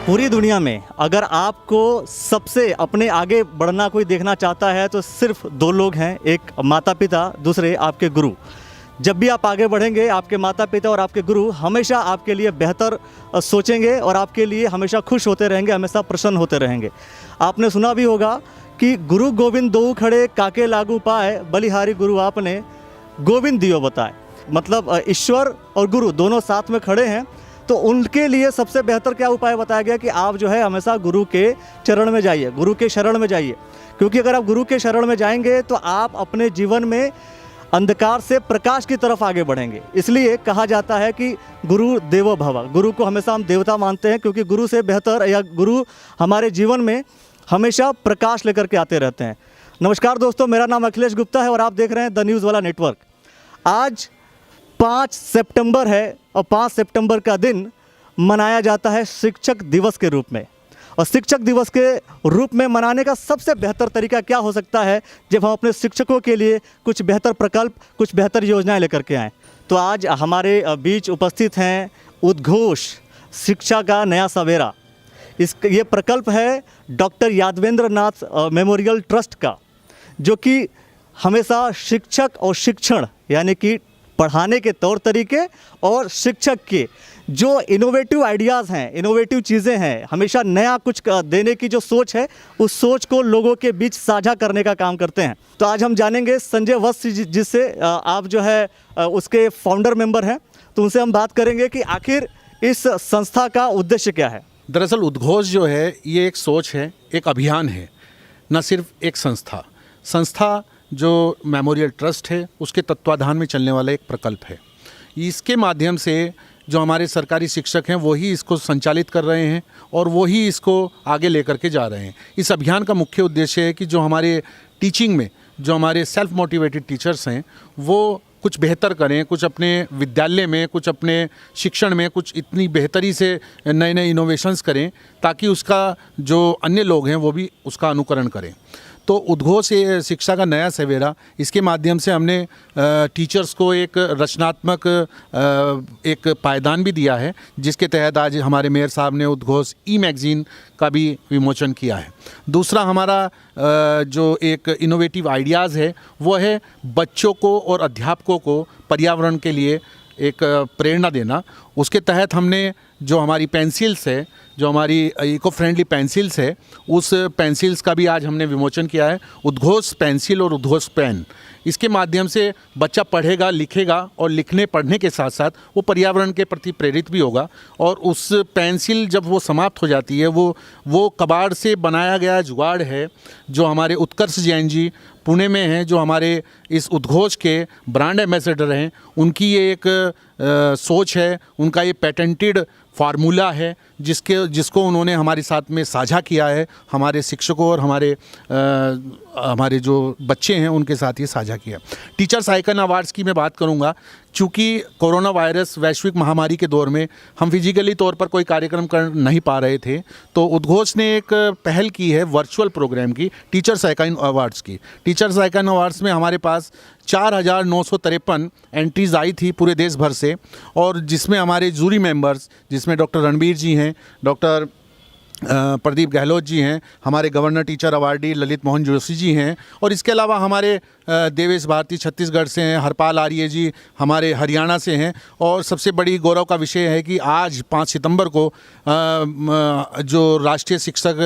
पूरी दुनिया में अगर आपको सबसे अपने आगे बढ़ना कोई देखना चाहता है तो सिर्फ दो लोग हैं, एक माता पिता, दूसरे आपके गुरु। जब भी आप आगे बढ़ेंगे आपके माता पिता और आपके गुरु हमेशा आपके लिए बेहतर सोचेंगे और आपके लिए हमेशा खुश होते रहेंगे, हमेशा प्रसन्न होते रहेंगे। आपने सुना भी होगा कि गुरु गोविंद दो खड़े काके लागू पाए, बलिहारी गुरु आपने गोविंद दियो बताए। मतलब ईश्वर और गुरु दोनों साथ में खड़े हैं, तो उनके लिए सबसे बेहतर क्या उपाय बताया गया कि आप जो है हमेशा गुरु के चरण में जाइए, गुरु के शरण में जाइए। क्योंकि अगर आप गुरु के शरण में जाएंगे तो आप अपने जीवन में अंधकार से प्रकाश की तरफ आगे बढ़ेंगे। इसलिए कहा जाता है कि गुरु देवो भव, गुरु को हमेशा हम देवता मानते हैं, क्योंकि गुरु से बेहतर या गुरु हमारे जीवन में हमेशा प्रकाश लेकर के आते रहते हैं। नमस्कार दोस्तों, मेरा नाम अखिलेश गुप्ता है और आप देख रहे हैं द न्यूज़ वाला नेटवर्क। आज 5 सितंबर है और 5 सितंबर का दिन मनाया जाता है शिक्षक दिवस के रूप में। और शिक्षक दिवस के रूप में मनाने का सबसे बेहतर तरीका क्या हो सकता है जब हम अपने शिक्षकों के लिए कुछ बेहतर प्रकल्प, कुछ बेहतर योजनाएं लेकर के आएँ। तो आज हमारे बीच उपस्थित हैं उद्घोष शिक्षा का नया सवेरा। ये प्रकल्प है डॉक्टर यादवेंद्र नाथ मेमोरियल ट्रस्ट का, जो कि हमेशा शिक्षक और शिक्षण यानी कि पढ़ाने के तौर तरीके और शिक्षक के जो इनोवेटिव आइडियाज़ हैं, इनोवेटिव चीज़ें हैं, हमेशा नया कुछ देने की जो सोच है, उस सोच को लोगों के बीच साझा करने का काम करते हैं। तो आज हम जानेंगे संजय वत्स जिससे आप जो है उसके फाउंडर मेंबर हैं, तो उनसे हम बात करेंगे कि आखिर इस संस्था का उद्देश्य क्या है। दरअसल उद्घोष जो है ये एक सोच है, एक अभियान है, न सिर्फ एक संस्था जो मेमोरियल ट्रस्ट है उसके तत्वाधान में चलने वाला एक प्रकल्प है। इसके माध्यम से जो हमारे सरकारी शिक्षक हैं वही इसको संचालित कर रहे हैं और वही इसको आगे लेकर के जा रहे हैं। इस अभियान का मुख्य उद्देश्य है कि जो हमारे टीचिंग में जो हमारे सेल्फ मोटिवेटेड टीचर्स हैं वो कुछ बेहतर करें, कुछ अपने विद्यालय में, कुछ अपने शिक्षण में कुछ इतनी बेहतरी से नए नए इनोवेशंस करें ताकि उसका जो अन्य लोग हैं वो भी उसका अनुकरण करें। तो उद्घोष शिक्षा का नया सवेरा, इसके माध्यम से हमने टीचर्स को एक रचनात्मक एक पायदान भी दिया है, जिसके तहत आज हमारे मेयर साहब ने उद्घोष ई-मैगज़ीन का भी विमोचन किया है। दूसरा हमारा जो एक इनोवेटिव आइडियाज़ है वो है बच्चों को और अध्यापकों को पर्यावरण के लिए एक प्रेरणा देना। उसके तहत हमने जो हमारी पेंसिल्स है, जो हमारी इको फ्रेंडली पेंसिल्स है, उस पेंसिल्स का भी आज हमने विमोचन किया है, उद्घोष पेंसिल और उद्घोष पेन। इसके माध्यम से बच्चा पढ़ेगा, लिखेगा और लिखने पढ़ने के साथ साथ वो पर्यावरण के प्रति प्रेरित भी होगा। और उस पेंसिल जब वो समाप्त हो जाती है, वो कबाड़ से बनाया गया जुगाड़ है जो हमारे उत्कर्ष जैन जी पुणे में हैं, जो हमारे इस उद्घोष के ब्रांड एम्बेसडर हैं, उनकी ये एक सोच है, उनका ये पेटेंटेड फार्मूला है जिसको उन्होंने हमारे साथ में साझा किया है, हमारे शिक्षकों और हमारे जो बच्चे हैं उनके साथ ये साझा किया। टीचर्स आइकन अवार्ड्स की मैं बात करूंगा। चूँकि कोरोना वायरस वैश्विक महामारी के दौर में हम फिजिकली तौर पर कोई कार्यक्रम कर नहीं पा रहे थे, तो उद्घोष ने एक पहल की है वर्चुअल प्रोग्राम की, टीचर्स आइकन अवार्ड्स की। टीचर्स आइकन अवार्ड्स में हमारे पास 4,953 एंट्रीज़ आई थी पूरे देश भर से, और जिसमें हमारे जूरी मेंबर्स, जिसमें डॉक्टर रणबीर जी हैं, डॉक्टर प्रदीप गहलोत जी हैं, हमारे governor teacher awardee Lalit Mohan Joshi ji हैं, और इसके अलावा हमारे देवेश भारती छत्तीसगढ़ से हैं, हरपाल आर्य जी हमारे हरियाणा से हैं। और सबसे बड़ी गौरव का विषय है कि आज 5 सितंबर को जो राष्ट्रीय शिक्षक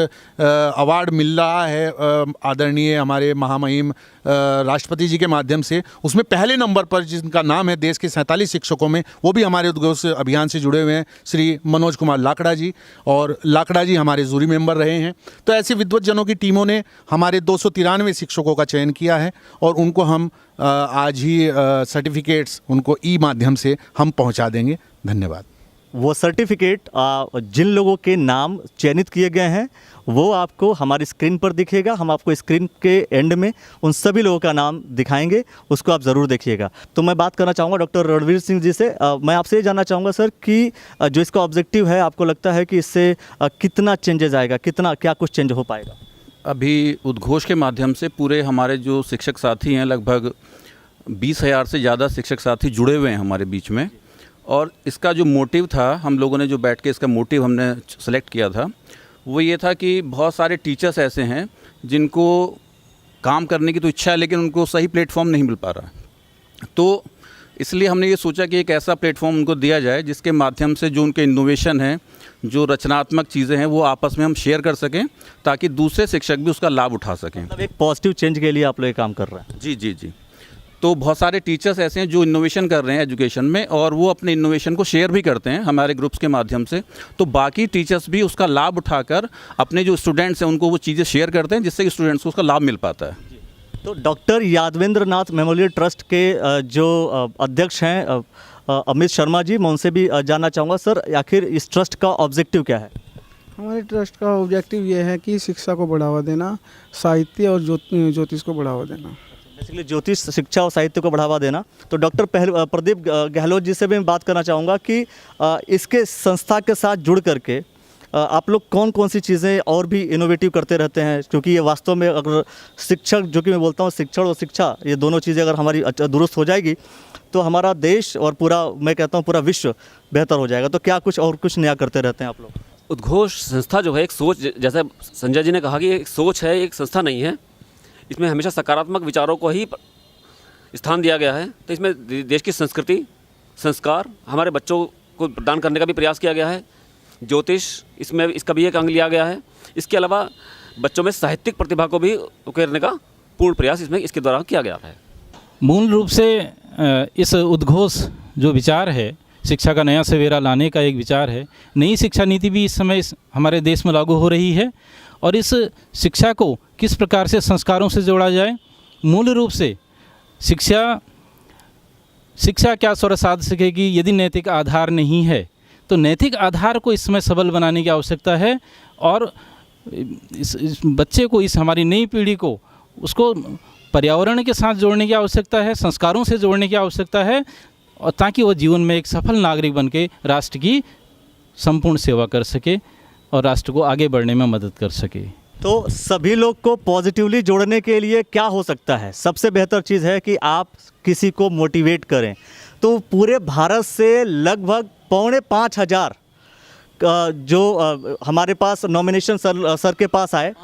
अवार्ड मिल रहा है आदरणीय हमारे महामहिम राष्ट्रपति जी के माध्यम से, उसमें पहले नंबर पर जिनका नाम है देश के 47 शिक्षकों में, वो भी हमारे उद्घोष अभियान से जुड़े हुए हैं, श्री मनोज कुमार लाकड़ा जी। और लाकड़ा जी हमारे जूरी मेंबर रहे हैं। तो ऐसे विद्वतजनों की टीमों ने हमारे 293 शिक्षकों का चयन किया है और उनको हम आज ही सर्टिफिकेट्स उनको ई माध्यम से हम पहुंचा देंगे। धन्यवाद। वो सर्टिफिकेट जिन लोगों के नाम चयनित किए गए हैं वो आपको हमारी स्क्रीन पर दिखेगा। हम आपको स्क्रीन के एंड में उन सभी लोगों का नाम दिखाएंगे, उसको आप ज़रूर देखिएगा। तो मैं बात करना चाहूँगा डॉक्टर रणवीर सिंह जी से। मैं आपसे ये जानना चाहूँगा सर कि जो इसका ऑब्जेक्टिव है, आपको लगता है कि इससे कितना चेंजेज आएगा, क्या कुछ चेंज हो पाएगा? अभी उद्घोष के माध्यम से पूरे हमारे जो शिक्षक साथी हैं, लगभग 20,000 से ज़्यादा शिक्षक साथी जुड़े हुए हैं हमारे बीच में। और इसका जो मोटिव था, हम लोगों ने जो बैठ के इसका मोटिव हमने सेलेक्ट किया था, वो ये था कि बहुत सारे टीचर्स ऐसे हैं जिनको काम करने की तो इच्छा है लेकिन उनको सही प्लेटफॉर्म नहीं मिल पा रहा है। तो इसलिए हमने ये सोचा कि एक ऐसा प्लेटफॉर्म उनको दिया जाए जिसके माध्यम से जो उनके इनोवेशन हैं, जो रचनात्मक चीज़ें हैं, वो आपस में हम शेयर कर सकें ताकि दूसरे शिक्षक भी उसका लाभ उठा सकें। मतलब एक पॉजिटिव चेंज के लिए आप लोग ये काम कर रहे हैं। जी जी जी। तो बहुत सारे टीचर्स ऐसे हैं जो इनोवेशन कर रहे हैं एजुकेशन में, और वो अपने इनोवेशन को शेयर भी करते हैं हमारे ग्रुप्स के माध्यम से। तो बाकी टीचर्स भी उसका लाभ उठाकर अपने जो स्टूडेंट्स हैं उनको वो चीज़ें शेयर करते हैं, जिससे कि स्टूडेंट्स को उसका लाभ मिल पाता है। तो डॉक्टर यादवेंद्र नाथ मेमोरियल ट्रस्ट के जो अध्यक्ष हैं अमित शर्मा जी, मैं उनसे भी जानना चाहूँगा, सर आखिर इस ट्रस्ट का ऑब्जेक्टिव क्या है? हमारे ट्रस्ट का ऑब्जेक्टिव ये है कि शिक्षा को बढ़ावा देना, साहित्य और ज्योतिष को बढ़ावा देना। बेसिकली ज्योतिष, शिक्षा और साहित्य को बढ़ावा देना। तो डॉक्टर प्रदीप गहलोत जी से भी मैं बात करना चाहूँगा कि इसके संस्था के साथ जुड़ करके आप लोग कौन कौन सी चीज़ें और भी इनोवेटिव करते रहते हैं, क्योंकि ये वास्तव में अगर शिक्षक, जो कि मैं बोलता हूँ शिक्षण और शिक्षा, ये दोनों चीज़ें अगर हमारी दुरुस्त हो जाएगी तो हमारा देश और पूरा, मैं कहता हूँ पूरा विश्व बेहतर हो जाएगा। तो क्या कुछ नया करते रहते हैं आप लोग? उद्घोष संस्था जो है एक सोच, जैसा संजय जी ने कहा कि एक सोच है, एक संस्था नहीं है। इसमें हमेशा सकारात्मक विचारों को ही स्थान दिया गया है। तो इसमें देश की संस्कृति, संस्कार हमारे बच्चों को प्रदान करने का भी प्रयास किया गया है। ज्योतिष, इसमें इसका भी एक अंग लिया गया है। इसके अलावा बच्चों में साहित्यिक प्रतिभा को भी उकेरने का पूर्ण प्रयास इसके द्वारा किया गया है। मूल रूप से इस उद्घोष जो विचार है, शिक्षा का नया सवेरा लाने का एक विचार है। नई शिक्षा नीति भी इस समय हमारे देश में लागू हो रही है, और इस शिक्षा को किस प्रकार से संस्कारों से जोड़ा जाए। मूल रूप से शिक्षा क्या स्वर साध सकेगी यदि नैतिक आधार नहीं है। तो नैतिक आधार को इस समय सबल बनाने की आवश्यकता है, और इस बच्चे को, इस हमारी नई पीढ़ी को, उसको पर्यावरण के साथ जोड़ने की आवश्यकता है, संस्कारों से जोड़ने की आवश्यकता है, और ताकि वो जीवन में एक सफल नागरिक बन के राष्ट्र की संपूर्ण सेवा कर सके और राष्ट्र को आगे बढ़ने में मदद कर सके। तो सभी लोग को पॉजिटिवली जोड़ने के लिए क्या हो सकता है? सबसे बेहतर चीज़ है कि आप किसी को मोटिवेट करें। तो पूरे भारत से लगभग 4,500 जो हमारे पास नॉमिनेशन सर के पास आए,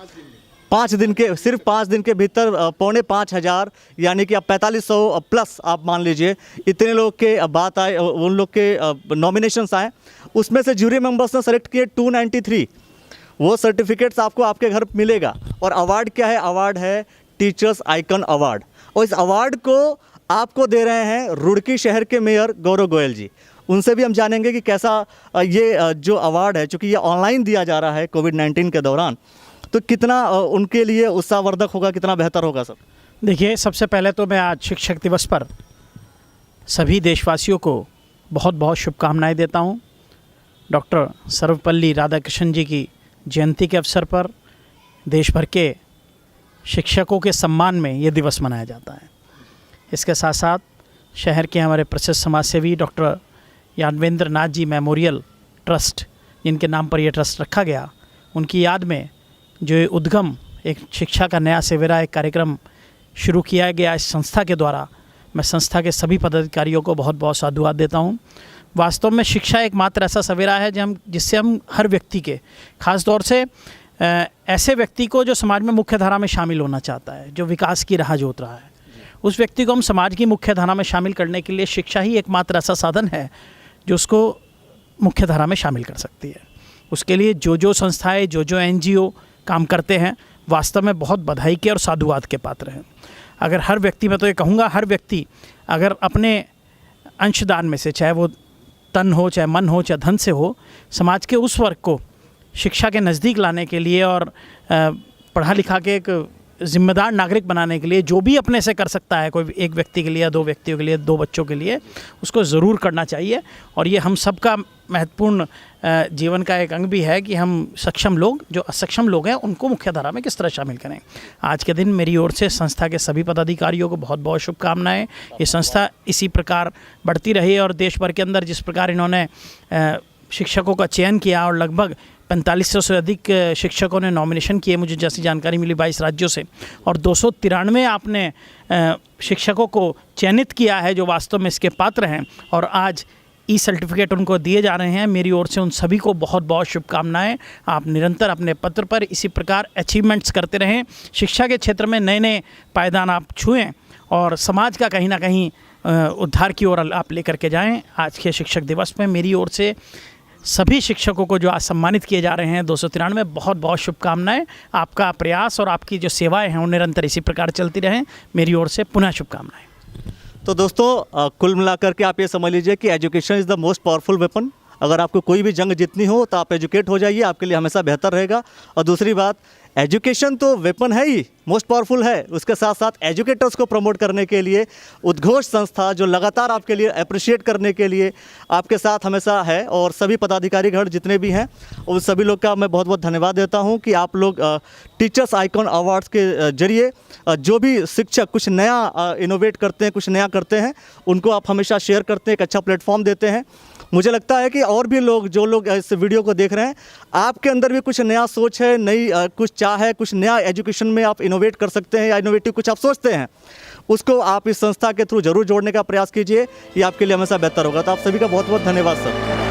5 दिन के, सिर्फ 5 दिन के भीतर 5,500, यानी कि अब 4500 प्लस आप मान लीजिए, इतने लोग के बात आए, उन लोग के नॉमिनेशंस आए। उसमें से ज्यूरी मेंबर्स ने सेलेक्ट किए 293। वो सर्टिफिकेट्स आपको आपके घर मिलेगा। और अवार्ड क्या है? अवार्ड है टीचर्स आइकन अवार्ड, और इस अवार्ड को आपको दे रहे हैं रुड़की शहर के मेयर गौरव गोयल जी। उनसे भी हम जानेंगे कि कैसा ये जो अवार्ड है, चूँकि ये ऑनलाइन दिया जा रहा है कोविड-19 के दौरान, तो कितना उनके लिए उत्साहवर्धक होगा, कितना बेहतर होगा सर? देखिए, सबसे पहले तो मैं आज शिक्षक दिवस पर सभी देशवासियों को बहुत बहुत शुभकामनाएं देता हूं। डॉक्टर सर्वपल्ली राधाकृष्णन जी की जयंती के अवसर पर देश भर के शिक्षकों के सम्मान में ये दिवस मनाया जाता है। इसके साथ साथ शहर के हमारे प्रसिद्ध समाजसेवी doctor Yadavindra Nath ji memorial trust, जिनके नाम पर यह ट्रस्ट रखा गया, उनकी याद में जो ये उद्गम, एक शिक्षा का नया सवेरा, एक कार्यक्रम शुरू किया गया इस संस्था के द्वारा, मैं संस्था के सभी पदाधिकारियों को बहुत बहुत साधुवाद देता हूँ। वास्तव में शिक्षा एकमात्र ऐसा सवेरा है जिससे हम हर व्यक्ति के, खास तौर से ऐसे व्यक्ति को जो समाज में मुख्य धारा में शामिल होना चाहता है, जो विकास की राह जोत रहा है, उस व्यक्ति को हम समाज की मुख्य धारा में शामिल करने के लिए शिक्षा ही एकमात्र ऐसा साधन है जो उसको मुख्य धारा में शामिल कर सकती है। उसके लिए जो संस्थाएं, जो NGO काम करते हैं, वास्तव में बहुत बधाई के और साधुवाद के पात्र हैं। अगर हर व्यक्ति, मैं तो ये कहूँगा, हर व्यक्ति अगर अपने अंशदान में से, चाहे वो तन हो, चाहे मन हो, चाहे धन से हो, समाज के उस वर्ग को शिक्षा के नज़दीक लाने के लिए और पढ़ा लिखा के एक जिम्मेदार नागरिक बनाने के लिए जो भी अपने से कर सकता है, कोई एक व्यक्ति के लिए या 2 व्यक्तियों के लिए, 2 बच्चों के लिए, उसको ज़रूर करना चाहिए। और ये हम सबका महत्वपूर्ण जीवन का एक अंग भी है कि हम सक्षम लोग, जो असक्षम लोग हैं, उनको मुख्य धारा में किस तरह शामिल करें। आज के दिन मेरी ओर से संस्था के सभी पदाधिकारियों को बहुत बहुत शुभकामनाएं। ये संस्था इसी प्रकार बढ़ती रही, और देश भर के अंदर जिस प्रकार इन्होंने शिक्षकों का चयन किया और लगभग 4500 से अधिक शिक्षकों ने नॉमिनेशन किए, मुझे जैसी जानकारी मिली 22 राज्यों से, और 293 आपने शिक्षकों को चयनित किया है जो वास्तव में इसके पात्र हैं। और आज ई सर्टिफिकेट उनको दिए जा रहे हैं। मेरी ओर से उन सभी को बहुत बहुत शुभकामनाएं। आप निरंतर अपने पत्र पर इसी प्रकार अचीवमेंट्स करते रहें, शिक्षा के क्षेत्र में नए नए पायदान आप छुएं और समाज का कहीं ना कहीं उद्धार की ओर आप लेकर के जाएं। आज के शिक्षक दिवस में मेरी ओर से सभी शिक्षकों को जो आज सम्मानित किए जा रहे हैं 293, बहुत बहुत शुभकामनाएं। आपका प्रयास और आपकी जो सेवाएं हैं वो निरंतर इसी प्रकार चलती रहें। मेरी ओर से पुनः शुभकामनाएं। तो दोस्तों कुल मिलाकर के आप ये समझ लीजिए कि education is the most powerful weapon. अगर आपको कोई भी जंग जीतनी हो तो आप एजुकेट हो जाइए, आपके लिए हमेशा बेहतर रहेगा। और दूसरी बात, एजुकेशन तो वेपन है ही, मोस्ट पावरफुल है, उसके साथ साथ एजुकेटर्स को प्रमोट करने के लिए उद्घोष संस्था जो लगातार आपके लिए अप्रिशिएट करने के लिए आपके साथ हमेशा है, और सभी पदाधिकारी गण जितने भी हैं उन सभी लोग का मैं बहुत बहुत धन्यवाद देता हूं कि आप लोग टीचर्स आइकॉन अवार्ड्स के जरिए जो भी शिक्षक कुछ नया इनोवेट करते हैं, कुछ नया करते हैं, उनको आप हमेशा शेयर करते हैं, एक अच्छा प्लेटफॉर्म देते हैं। मुझे लगता है कि और भी लोग जो लोग इस वीडियो को देख रहे हैं, आपके अंदर भी कुछ नया सोच है, नई कुछ चाह है, कुछ नया एजुकेशन में आप इनोवेट कर सकते हैं या इनोवेटिव कुछ आप सोचते हैं, उसको आप इस संस्था के थ्रू जरूर जोड़ने का प्रयास कीजिए। ये आपके लिए हमेशा बेहतर होगा। तो आप सभी का बहुत बहुत धन्यवाद सर।